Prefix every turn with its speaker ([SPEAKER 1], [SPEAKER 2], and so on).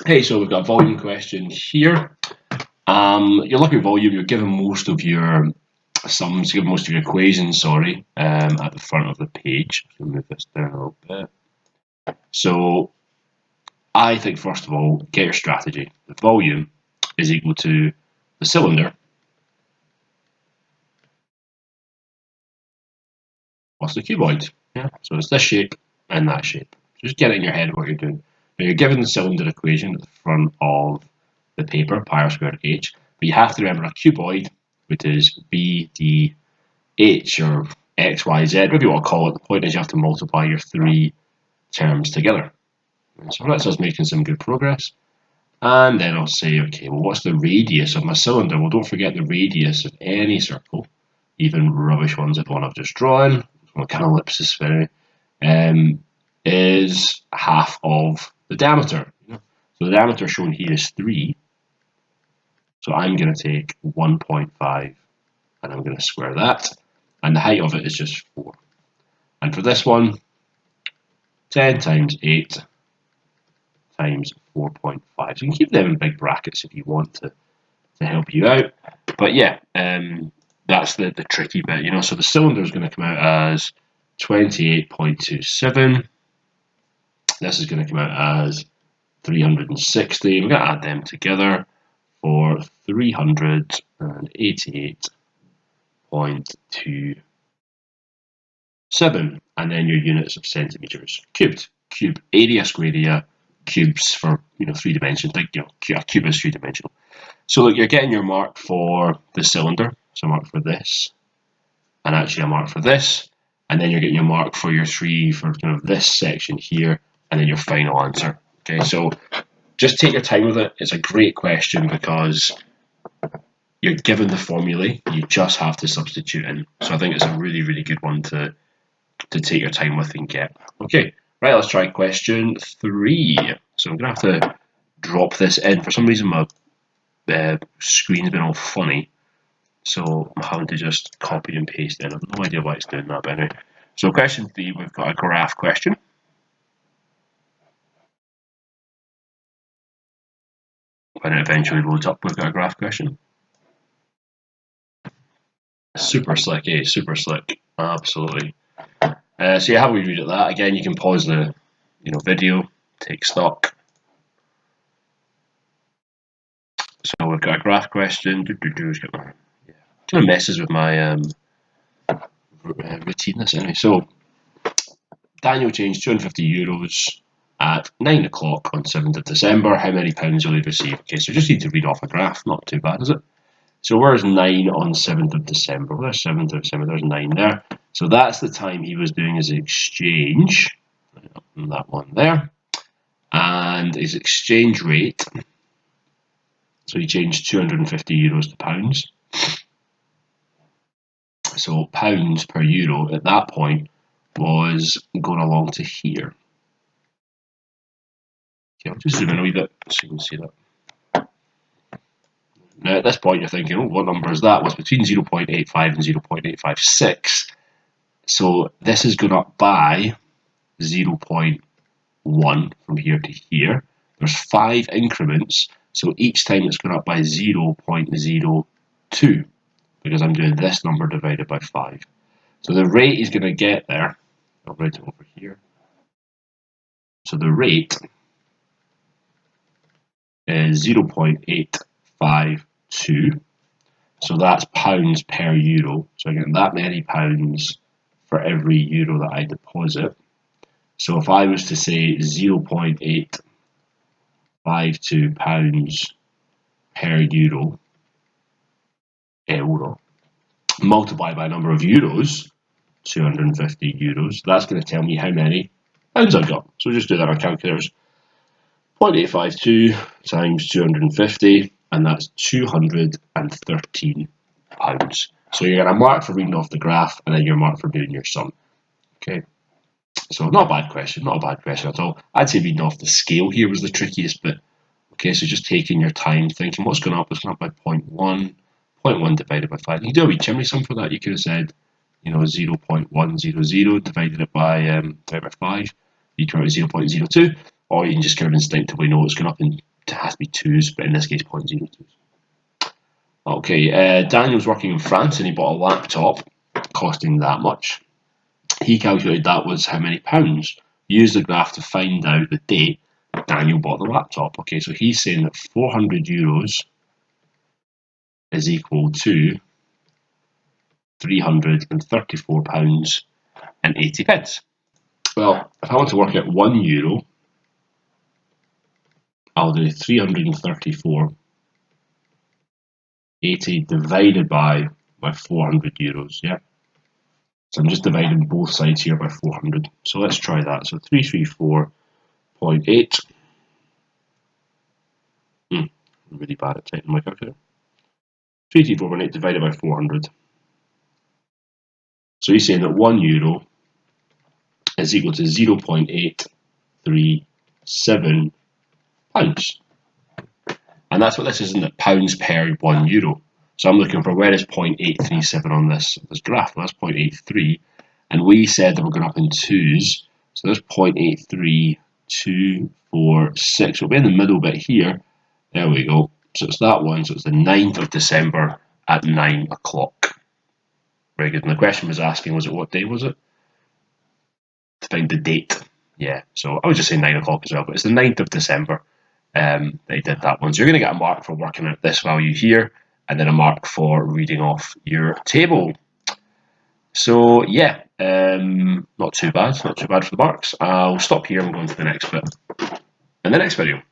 [SPEAKER 1] Hey, so we've got a volume question here. You're looking at volume, you're given most of your sums, given most of your equations, sorry, at the front of the page. So move this down a little bit. So I think, first of all, get your strategy. The volume is equal to the cylinder plus the cuboid. Yeah. So it's this shape and that shape. So just get it in your head what you're doing. Now you're given the cylinder equation at the front of the paper, pi r squared h, but you have to remember a cuboid, which is b, d, h, or x, y, z, whatever you want to call it. The point is you have to multiply your three terms together. And so that's us making some good progress. And then I'll say, okay, well, what's the radius of my cylinder? Well, don't forget the radius of any circle, even rubbish ones like the one I've just drawn, kind of ellipsis, is half of the diameter. So the diameter shown here is 3. So I'm going to take 1.5 and I'm going to square that. And the height of it is just 4. And for this one, 10 times 8 times 4.5. So you can keep them in big brackets if you want to help you out. But yeah, that's the tricky bit, So the cylinder is going to come out as 28.27. This is going to come out as 360. We're going to add them together for 388.27. And then your units of centimeters cubed. Cube area, square area, cubes for 3 dimensions. Like a cube is 3-dimensional. So look, you're getting your mark for the cylinder. So a mark for this, and actually a mark for this, and then you're getting your mark for your 3 for kind of this section here, and then your final answer. Okay, so just take your time with it. It's a great question because you're given the formulae, you just have to substitute in. So I think it's a really, really good one to take your time with and get. Okay, right, let's try question 3. So I'm going to have to drop this in. For some reason, my screen's been all funny. So I'm having to just copy and paste in. I have no idea why it's doing that, but anyway. So question 3, we've got a graph question. When it eventually loads up, we've got a graph question. Super slick, eh? Super slick. Absolutely. So yeah, have a wee read at that. Again, you can pause the video, take stock. So we've got a graph question. Kind of messes with my routine this anyway. So Daniel changed €250 at 9 o'clock on 7th of December. How many pounds will he receive? Okay, so just need to read off a graph. Not too bad, is it? So where's 9 on 7th of December? Where's 7th of December? There's 9 there. So that's the time he was doing his exchange. That one there. And his exchange rate. So he changed €250 to pounds. So pounds per euro at that point was going along to here. Okay, I'll just zoom in a wee bit so you can see that. Now at this point you're thinking, oh, what number is that? Well, it's between 0.85 and 0.856. So this has gone up by 0.1 from here to here. There's 5 increments, so each time it's gone up by 0.02 because I'm doing this number divided by 5. So the rate is going to get there. I'll write it over here. So the rate is 0.852. So that's pounds per euro. So I get that many pounds for every euro that I deposit. So if I was to say 0.852 pounds per euro, multiplied by a number of euros, 250 euros, that's going to tell me how many pounds I've got. So just do that on calculators. 0.852 times 250, and that's 213 pounds. So you're going to mark for reading off the graph, and then you're marked for doing your sum. Okay. So not a bad question, not a bad question at all. I'd say reading off the scale here was the trickiest bit. Okay, so just taking your time, thinking what's going up? It's going up by 0.1, 0.1 divided by 5. You can do a wee chimney sum for that. You could have said, 0.100 divided it by 5. You come out with 0.02, or you can just kind of instinctively know it's going up in has to be 2s, but in this case 0.02. Okay, Daniel's working in France and he bought a laptop costing that much. He calculated that was how many pounds. Use the graph to find out the date Daniel bought the laptop. Okay, so he's saying that 400 euros is equal to £334 and 80 pence. Well, if I want to work out €1, I'll do 334.80 divided by my 400 euros. Yeah. So I'm just dividing both sides here by 400. So let's try that. So 334.8. I'm really bad at typing my calculator. 334.8 divided by 400. So he's saying that €1 is equal to 0.837 pounds. And that's what this is, isn't it? Pounds per €1. So I'm looking for where is 0.837 on this graph. Well, that's 0.83. And we said that we're going up in 2s. So there's 0.83246. We'll be in the middle bit here. There we go. So it's that one. So it's the 9th of December at 9 o'clock. Very good. And the question was asking, was it what day was it? To find the date. Yeah. So I would just say 9 o'clock as well. But it's the 9th of December. They did that one. So you're going to get a mark for working out this value here, and then a mark for reading off your table. So yeah, not too bad. Not too bad for the marks. I'll stop here and go on to the next bit in the next video.